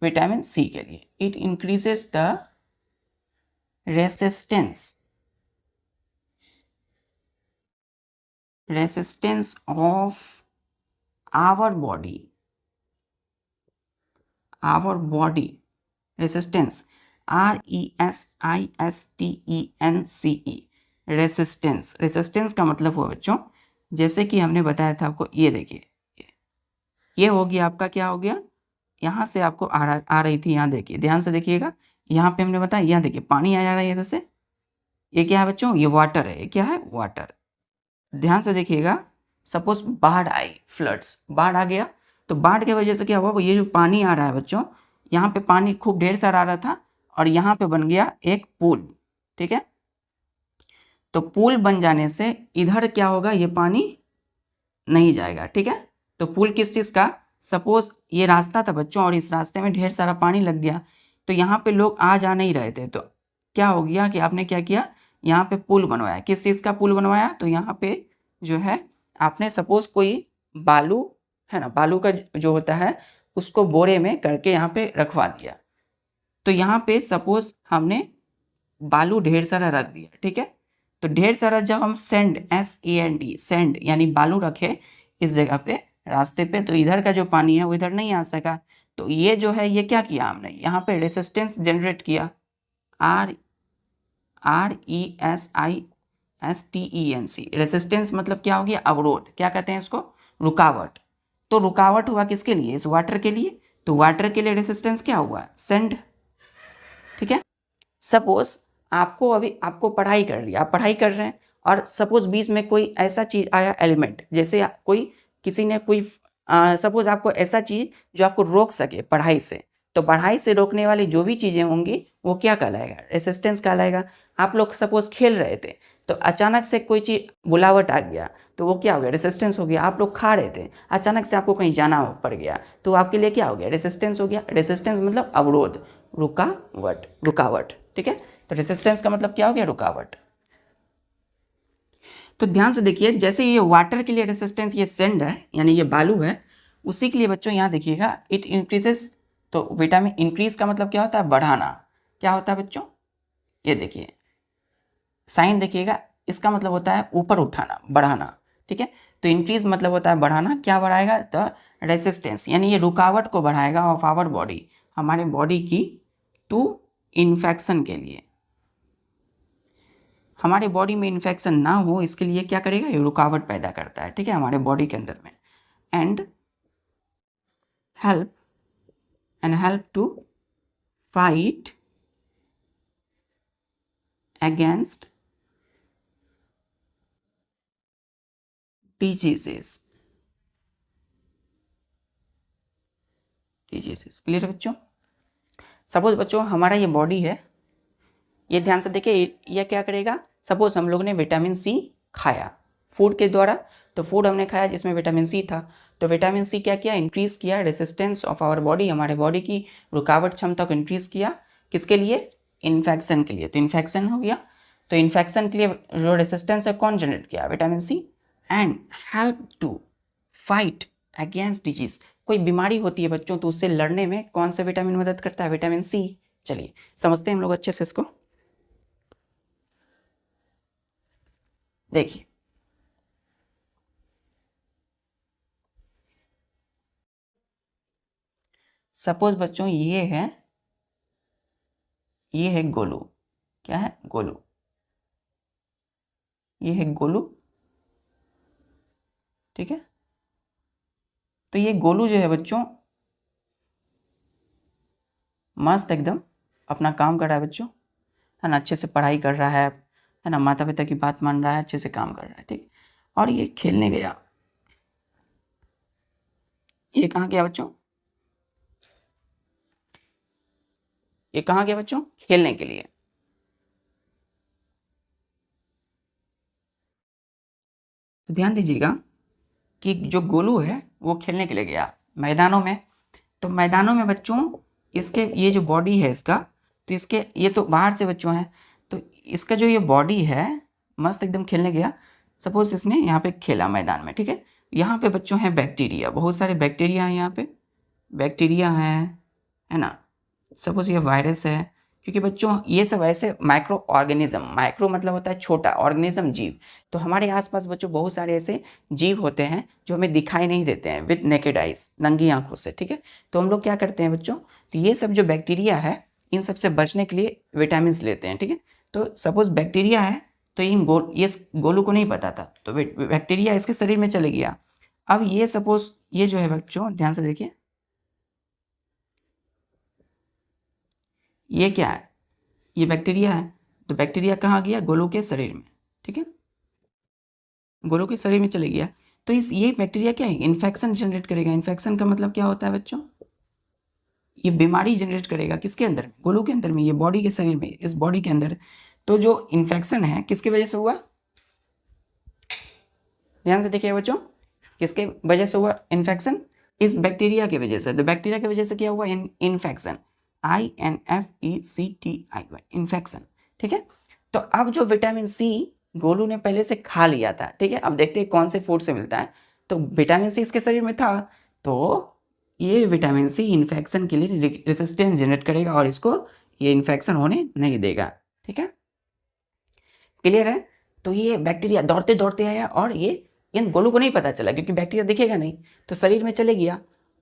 विटामिन C के लिए। It increases the resistance of our body resistance RESISTENCE। Resistance का मतलब हुआ बच्चों, जैसे कि हमने बताया था आपको, ये देखिए ये हो गया आपका, क्या हो गया यहाँ से आपको आ रही थी, यहाँ देखिए ध्यान से देखिएगा, यहाँ पे हमने बताया, यहाँ देखिए पानी आ जा रहा है इधर से, ये क्या है बच्चों ये वाटर है, ये क्या है वाटर। ध्यान से देखिएगा, सपोज बाढ़ आई, फ्लड्स, बाढ़ आ गया, तो बाढ़ की वजह से क्या हुआ, ये जो पानी आ रहा है बच्चों, यहाँ पे पानी खूब ढेर सारा आ रहा था और यहाँ पे बन गया एक पुल। ठीक है, तो पुल बन जाने से इधर क्या होगा, ये पानी नहीं जाएगा। ठीक है, तो पुल किस चीज़ का सपोज ये रास्ता था बच्चों और इस रास्ते में ढेर सारा पानी लग गया, तो यहाँ पे लोग आ जा नहीं रहे थे, तो क्या हो गया कि आपने क्या किया, यहाँ पे पुल बनवाया। किस चीज़ का पुल बनवाया, तो यहाँ पे जो है आपने सपोज कोई बालू है ना, बालू का जो होता है उसको बोरे में करके यहाँ पे रखवा दिया। तो यहाँ पे सपोज हमने बालू ढेर सारा रख दिया, ठीक है। तो ढेर सारा जब हम सेंड SAND सेंड यानी बालू रखे इस जगह पे रास्ते पे, तो इधर का जो पानी है वो इधर नहीं आ सका। तो ये जो है ये क्या किया हमने, यहाँ पे रेसिस्टेंस जनरेट किया, RESISTENC। रेसिस्टेंस मतलब क्या हो गया, अवरोध, क्या कहते हैं इसको, रुकावट। तो रुकावट हुआ किसके लिए, इस वाटर के लिए। तो वाटर के लिए रेसिस्टेंस क्या हुआ, सेंड, ठीक है। सपोज आपको पढ़ाई कर रही है, आप पढ़ाई कर रहे हैं और सपोज बीच में कोई ऐसा चीज़ आया एलिमेंट, जैसे किसी ने कोई सपोज आपको ऐसा चीज़ जो आपको रोक सके पढ़ाई से, तो पढ़ाई से रोकने वाली जो भी चीज़ें होंगी वो क्या कहलाएगा, रेसिस्टेंस कहलाएगा। आप लोग सपोज खेल रहे थे तो अचानक से कोई चीज़ बुलावट आ गया तो वो क्या हो गया, रेसिस्टेंस हो गया। आप लोग खा रहे थे, अचानक से आपको कहीं जाना पड़ गया तो आपके लिए क्या हो गया, रेसिस्टेंस हो गया। रेसिस्टेंस मतलब अवरोध, रुकावट, ठीक है। तो रेसिस्टेंस का मतलब क्या हो गया, रुकावट। तो ध्यान से देखिए, जैसे ये वाटर के लिए रेसिस्टेंस ये सेंड है यानी ये बालू है, उसी के लिए बच्चों यहाँ देखिएगा इट इंक्रीजेस। तो विटामिन इंक्रीज का मतलब क्या होता है, बढ़ाना। क्या होता है बच्चों, ये देखिए साइन देखिएगा, इसका मतलब होता है ऊपर उठाना, बढ़ाना, ठीक है। तो इंक्रीज मतलब होता है बढ़ाना, क्या बढ़ाएगा, द रेसिस्टेंस यानी ये रुकावट को बढ़ाएगा ऑफ आवर बॉडी, हमारे बॉडी की, टू इन्फेक्शन के लिए, हमारे बॉडी में इन्फेक्शन ना हो इसके लिए क्या करेगा, ये रुकावट पैदा करता है, ठीक है, हमारे बॉडी के अंदर में। And help to fight against diseases. Clear है बच्चों। सपोज बच्चों हमारा ये बॉडी है, ये ध्यान से देखिए, ये क्या करेगा, सपोज हम लोग ने विटामिन सी खाया फूड के द्वारा, तो फूड हमने खाया जिसमें विटामिन सी था, तो विटामिन सी क्या किया, इंक्रीज किया रेसिस्टेंस ऑफ आवर बॉडी, हमारे बॉडी की रुकावट क्षमता को इंक्रीज किया, किसके लिए, इन्फेक्शन के लिए। तो इन्फेक्शन हो गया, तो इन्फेक्शन के लिए जो रेसिस्टेंस है कौन जनरेट किया, vitamin C. And help to fight against disease, कोई बीमारी होती है बच्चों तो उससे लड़ने में कौन सा विटामिन मदद करता है, विटामिन सी। चलिए समझते हैं हम लोग अच्छे से इसको। देखिए सपोज बच्चों ये है गोलू, क्या है, गोलू, ये है गोलू, ठीक है। तो ये गोलू जो है बच्चों मस्त एकदम अपना काम कर रहा है बच्चों, है ना, अच्छे से पढ़ाई कर रहा है ना, माता पिता की बात मान रहा है, अच्छे से काम कर रहा है, ठीक। और ये खेलने गया, ये कहाँ गया बच्चों, ये कहाँ गया बच्चों, खेलने के लिए। तो ध्यान दीजिएगा कि जो गोलू है वो खेलने के लिए गया मैदानों में, तो मैदानों में बच्चों इसके ये जो बॉडी है इसका, तो इसके ये तो बाहर से बच्चों है, तो इसका जो ये बॉडी है मस्त एकदम खेलने गया। सपोज इसने यहाँ पे खेला मैदान में, ठीक है। यहाँ पे बच्चों हैं बैक्टीरिया, बहुत सारे बैक्टीरिया हैं यहाँ पे, बैक्टीरिया हैं, है ना। सपोज ये वायरस है, क्योंकि बच्चों ये सब ऐसे माइक्रो ऑर्गेनिज्म, माइक्रो मतलब होता है छोटा, ऑर्गेनिज्म जीव, तो हमारे आसपास बच्चों बहुत सारे ऐसे जीव होते हैं जो हमें दिखाई नहीं देते हैं विद नेकेड आइज, नंगी आंखों से, ठीक है। तो हम लोग क्या करते हैं बच्चों, तो ये सब जो बैक्टीरिया है इन सब से बचने के लिए विटामिन लेते हैं, ठीक है। तो सपोज बैक्टीरिया है तो ये गोलू को नहीं पता था, तो बैक्टीरिया इसके शरीर में चले गया। अब ये सपोज ये जो है बच्चों ध्यान से देखिए, ये क्या है, ये बैक्टीरिया है, तो बैक्टीरिया कहाँ गया, गोलू के शरीर में, ठीक है, गोलू के शरीर में चले गया। तो ये बैक्टीरिया क्या है, इन्फेक्शन जनरेट करेगा। इन्फेक्शन का मतलब क्या होता है बच्चों, ये बीमारी जनरेट करेगा किसके अंदर, गोलू के अंदर में, ये बॉडी के शरीर में, इस बॉडी के अंदर। तो जो इन्फेक्शन है किसकी वजह से हुआ, ध्यान से देखिए बच्चों, किसके वजह से हुआ इन्फेक्शन, इस बैक्टीरिया की वजह से। तो बैक्टीरिया की वजह से क्या हुआ? Infection, INFECTION, infection. ठीक है, तो अब जो विटामिन सी गोलू ने पहले से खा लिया था, ठीक है, अब देखते हैं कौन से फूड से मिलता है। तो विटामिन सी इसके शरीर में था, तो ये विटामिन सी इन्फेक्शन के लिए रेसिस्टेंस जनरेट करेगा और इसको ये इन्फेक्शन होने नहीं देगा। ठीक है, क्लियर है? तो ये बैक्टीरिया दौड़ते दौड़ते आया और ये इन गोलू को नहीं पता चला, क्योंकि बैक्टीरिया दिखेगा नहीं, तो शरीर में चले गया।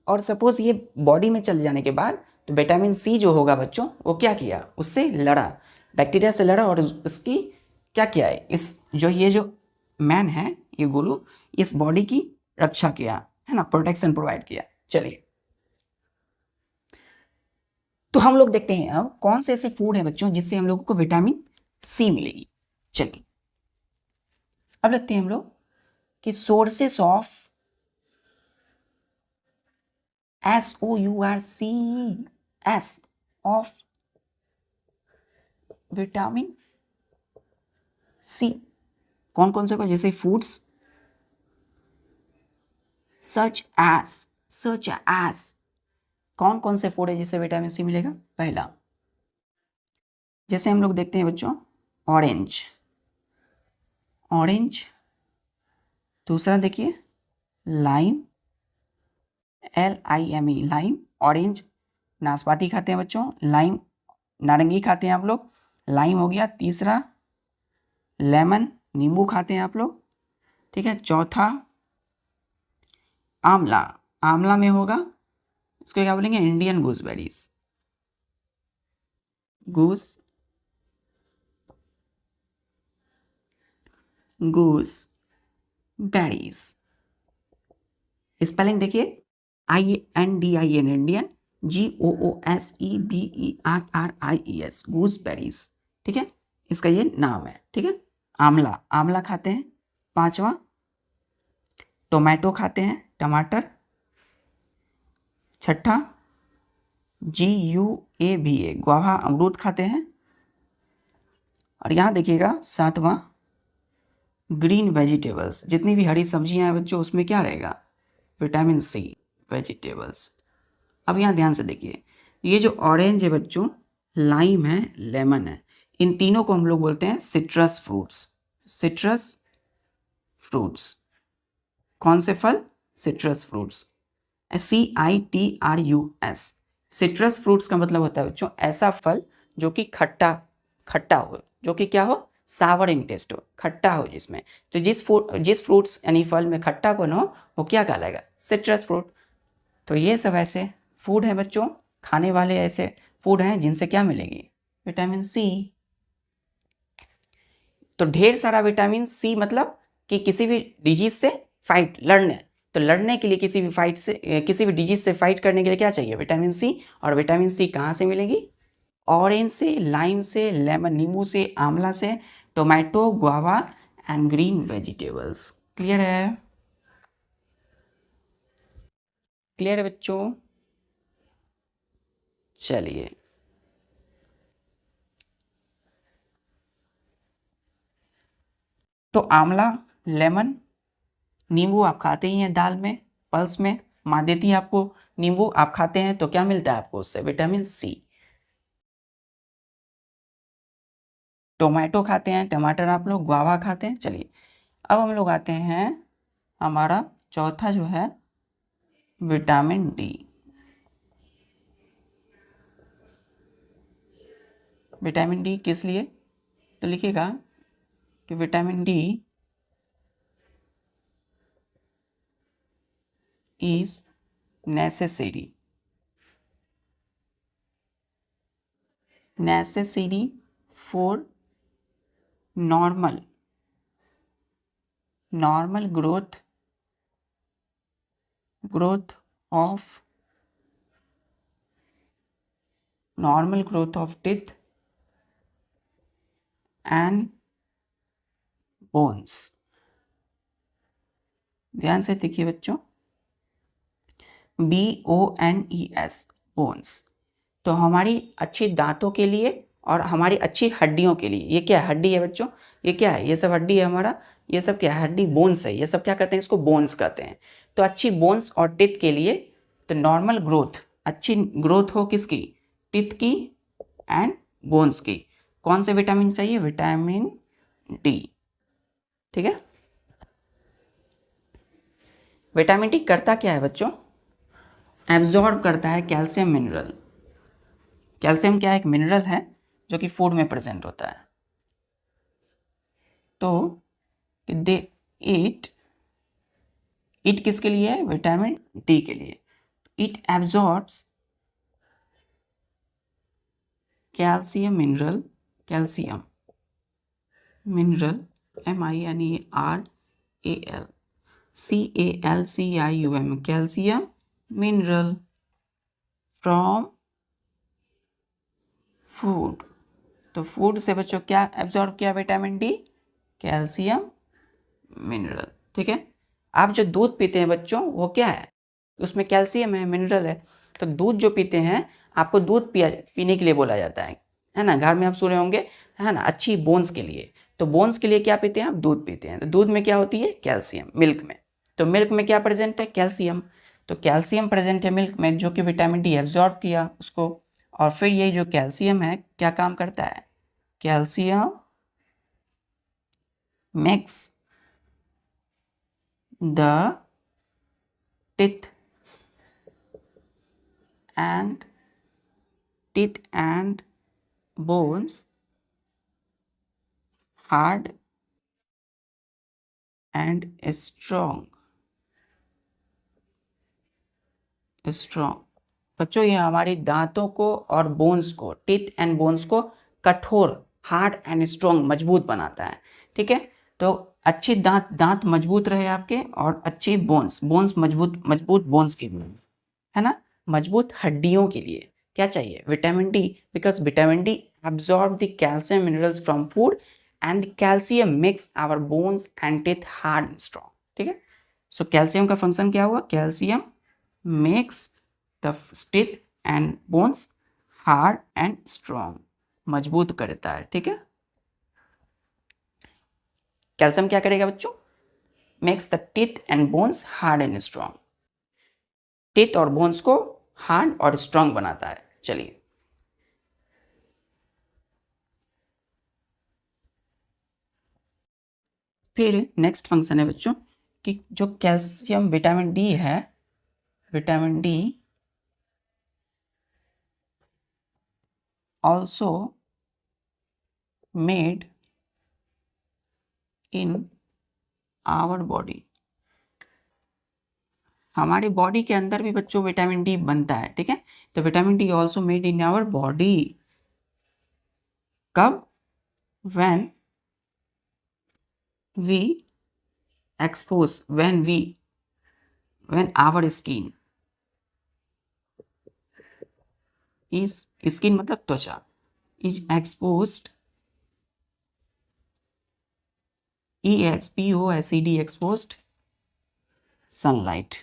और सपोज ये बॉडी में चले जाने के बाद तो विटामिन सी जो होगा बच्चों, वो क्या किया? उससे लड़ा, बैक्टीरिया से लड़ा और उसकी क्या किया है, इस ये जो मैन है, ये गोलू, इस बॉडी की रक्षा किया, है ना, प्रोटेक्शन प्रोवाइड किया। चलिए, तो हम लोग देखते हैं अब कौन से ऐसे फूड है बच्चों जिससे हम लोगों को विटामिन सी मिलेगी। चलिए, अब लगते हैं हम लोग कि sources of SOURCES of vitamin C कौन कौन से को? जैसे फूड्स सच एज कौन कौन से फूड है जिससे विटामिन सी मिलेगा? पहला, जैसे हम लोग देखते हैं बच्चों, ऑरेंज। दूसरा देखिए लाइम, LIME, लाइम, ऑरेंज नाशपाती खाते हैं बच्चों, लाइम नारंगी खाते हैं आप लोग, लाइम हो गया। तीसरा लेमन, नींबू खाते हैं आप लोग। ठीक है, चौथा आंवला, आंवला में होगा, इसको क्या बोलेंगे? इंडियन गूसबेरीज, गूसबेरीज। स्पेलिंग देखिए, INDIN, इंडियन, GOOSEBERRIES, गूसबेरीज। ठीक है, इसका ये नाम है। ठीक है, आंवला, आंवला खाते हैं। पांचवा टोमेटो खाते हैं, टमाटर। छठा GUAVA, गुआवा, अमरूद खाते हैं। और यहाँ देखिएगा सातवां ग्रीन वेजिटेबल्स, जितनी भी हरी सब्जियां हैं बच्चों उसमें क्या रहेगा? Vitamin C, vegetables. अब यहाँ ध्यान से देखिए, ये जो ऑरेंज है बच्चों, लाइम है, लेमन है, इन तीनों को हम लोग बोलते हैं सिट्रस फ्रूट्स। सिट्रस फ्रूट्स, कौन से फल? Citrus fruits, CITRUS। Citrus fruits का मतलब होता है बच्चों ऐसा फल जो कि खट्टा हो, जो कि क्या हो? सावर इन टेस्ट हो, खट्टा हो जिसमें। तो जिस फ्रूट्स यानी फल में खट्टा कौन हो, वो क्या कहलाएगा? Citrus fruit. तो ये सब ऐसे फूड हैं बच्चों, खाने वाले ऐसे फूड हैं जिनसे क्या मिलेगी? Vitamin C. तो ढेर सारा विटामिन सी मतलब कि किसी भी डिजीज से लड़ने, तो लड़ने के लिए किसी भी डिजीज से फाइट करने के लिए क्या चाहिए? Vitamin C. और विटामिन सी कहाँ से मिलेगी? ऑरेंज से, लाइम से, लेमन नींबू से, आंवला से, tomato, guava and green vegetables. Clear है? क्लियर है बच्चों? चलिए, तो आंवला, लेमन, नींबू आप खाते ही हैं दाल में, पल्स में माँ देती है आपको नींबू, आप खाते हैं तो क्या मिलता है आपको उससे? Vitamin C. टोमेटो खाते हैं, टमाटर आप लोग, गुआवा खाते हैं। चलिए, अब हम लोग आते हैं हमारा चौथा जो है विटामिन डी। विटामिन डी किस लिए? तो लिखिएगा कि vitamin D is necessary for normal growth of teeth and bones। ध्यान से देखिए बच्चों, BONES, बोन्स। तो हमारी अच्छी दांतों के लिए और हमारी अच्छी हड्डियों के लिए, ये क्या हड्डी है बच्चों? ये क्या है? ये सब हड्डी है हमारा, ये सब क्या है? हड्डी, बोन्स है। ये सब क्या कहते हैं? इसको बोन्स कहते हैं। तो अच्छी बोन्स और टिथ के लिए तो नॉर्मल ग्रोथ, अच्छी ग्रोथ हो किसकी, टीथ की एंड बोन्स की। कौन से विटामिन चाहिए, विटामिन डी। ठीक है, विटामिन डी करता क्या है बच्चों, एब्जॉर्ब करता है कैल्शियम मिनरल। कैल्शियम क्या है, एक मिनरल है जो कि फूड में प्रेजेंट होता है। तो दे इट इट किसके लिए है, विटामिन डी के लिए। It absorbs calcium mineral, calcium mineral MINERAL CALCIUM, calcium mineral from food. तो फूड से बच्चों क्या एब्जॉर्ब किया, विटामिन डी, कैल्शियम मिनरल। ठीक है, आप जो दूध पीते हैं बच्चों वो क्या है, उसमें कैल्शियम है, मिनरल है। तो दूध जो पीते हैं, आपको दूध पीने के लिए बोला जाता है ना। घर में आप सुने होंगे, है ना, अच्छी बोन्स के लिए। तो बोन्स के लिए क्या पीते हैं, आप दूध पीते हैं। तो दूध में क्या होती है, कैल्शियम, मिल्क में। तो मिल्क में क्या प्रेजेंट है, कैल्शियम। तो कैल्शियम प्रेजेंट है मिल्क में, जो कि विटामिन डी एब्जॉर्ब किया उसको। और फिर ये जो कैल्शियम है क्या काम करता है, calcium makes the teeth and bones hard and strong। बच्चों ये हमारी दांतों को और बोन्स को, टीथ एंड बोन्स को कठोर, हार्ड एंड स्ट्रॉन्ग, मजबूत बनाता है। ठीक है, तो अच्छी दांत मजबूत रहे आपके, और अच्छी बोन्स मजबूत बोन्स के लिए, है ना, मजबूत हड्डियों के लिए क्या चाहिए, vitamin D. Because vitamin D absorb the calcium minerals from food and the calcium makes our bones and teeth hard and strong। ठीक है, सो कैल्शियम का फंक्शन क्या हुआ, calcium makes the teeth and bones hard and strong, मजबूत करता है। ठीक है, कैल्शियम क्या करेगा बच्चों, makes the teeth and bones hard and strong, teeth और बोन्स को हार्ड और स्ट्रॉन्ग बनाता है। चलिए, फिर नेक्स्ट फंक्शन है बच्चों कि जो कैल्शियम विटामिन डी है, vitamin D also made in our body. हमारे बॉडी के अंदर भी बच्चों विटामिन डी बनता है। ठीक है, तो vitamin D also made in our body, कब, when we expose, when our skin is, skin मतलब त्वचा, is exposed, EXPOSED, exposed sunlight.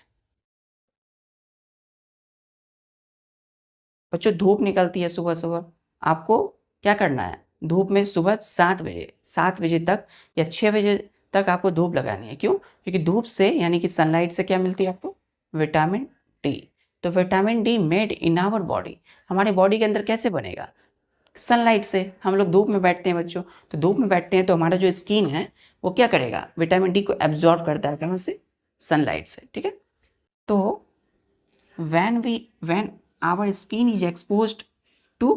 बच्चों धूप निकलती है सुबह सुबह, आपको क्या करना है, धूप में सुबह 7 बजे तक या 6 बजे तक आपको धूप लगानी है। क्यों, क्योंकि धूप से यानी कि सनलाइट से क्या मिलती है आपको, विटामिन डी। तो vitamin D made in our body, हमारे बॉडी के अंदर कैसे बनेगा, सनलाइट से। हम लोग धूप में बैठते हैं बच्चों, तो धूप में बैठते हैं तो हमारा जो स्किन है वो क्या करेगा, विटामिन डी को एब्जॉर्ब करता है, कहाँ से, सनलाइट से। ठीक है, तो when our skin is exposed to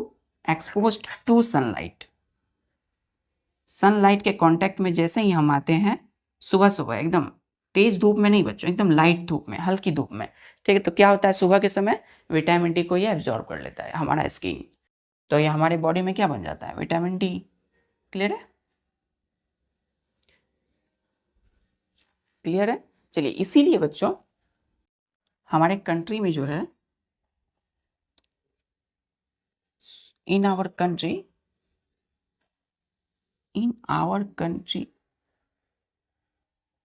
sunlight के कांटेक्ट में जैसे ही हम आते हैं सुबह सुबह, एकदम तेज धूप में नहीं बच्चों, एकदम लाइट धूप में, हल्की धूप में। ठीक है, तो क्या होता है, सुबह के समय विटामिन डी को ये एब्जॉर्ब कर लेता है हमारा स्किन, तो ये हमारे बॉडी में क्या बन जाता है, विटामिन डी। क्लियर है, क्लियर है। चलिए, इसीलिए बच्चों हमारे कंट्री में जो है, in our country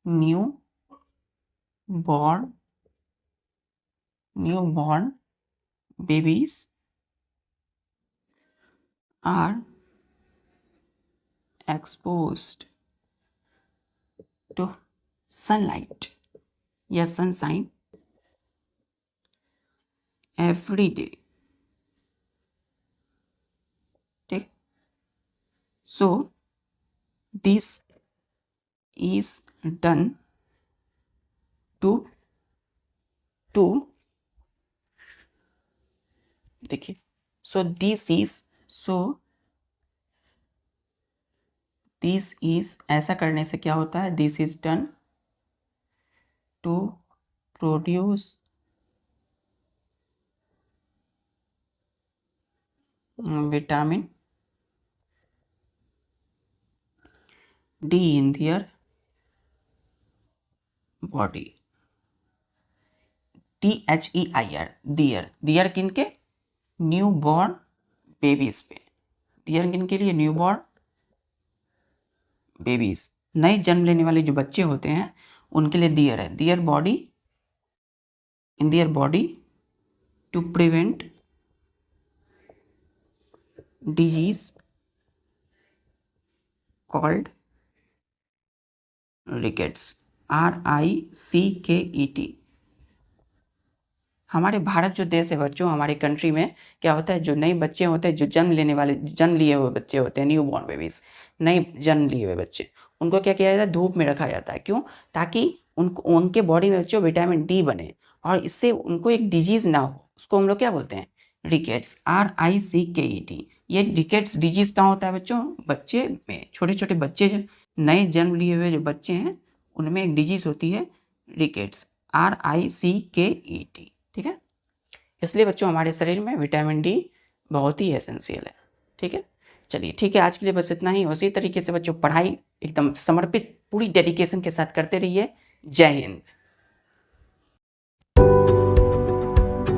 new born babies are exposed to sunlight या sunshine एवरी डे, ठीक। So this is done to देखिए, सो दिस इज ऐसा करने से क्या होता है, this is done to produce vitamin D in their body. DHEIR, their किन के, न्यू बॉर्न बेबीज पे, दियर किन के लिए, न्यू बॉर्न बेबीज, नए जन्म लेने वाले जो बच्चे होते हैं उनके लिए दियर है, their body, in their body to prevent disease called rickets, RICKET। हमारे भारत जो देश है बच्चों, हमारे कंट्री में क्या होता है, जो नए बच्चे होते हैं, जो जन्म लिए हुए बच्चे होते हैं, न्यू बॉर्न बेबीज, नए जन्म लिए हुए बच्चे, उनको क्या किया जाता है, धूप में रखा जाता है। क्यों? ताकि उनके बॉडी में बच्चों विटामिन डी बने और इससे उनको एक डिजीज ना हो। उसको हम लोग क्या बोलते हैं, रिकेट्स, RICKET। ये रिकेट्स डिजीज कहाँ होता है बच्चों, बच्चे में, छोटे छोटे बच्चे जो नए जन्म लिए हुए जो बच्चे हैं उनमें एक डिजीज होती है रिकेट्स, RICKET, ठीक है। इसलिए बच्चों हमारे शरीर में विटामिन डी बहुत ही एसेंशियल है, ठीक है। चलिए ठीक है, आज के लिए बस इतना ही। उसी तरीके से बच्चों पढ़ाई एकदम समर्पित पूरी डेडिकेशन के साथ करते रहिए। जय हिंद।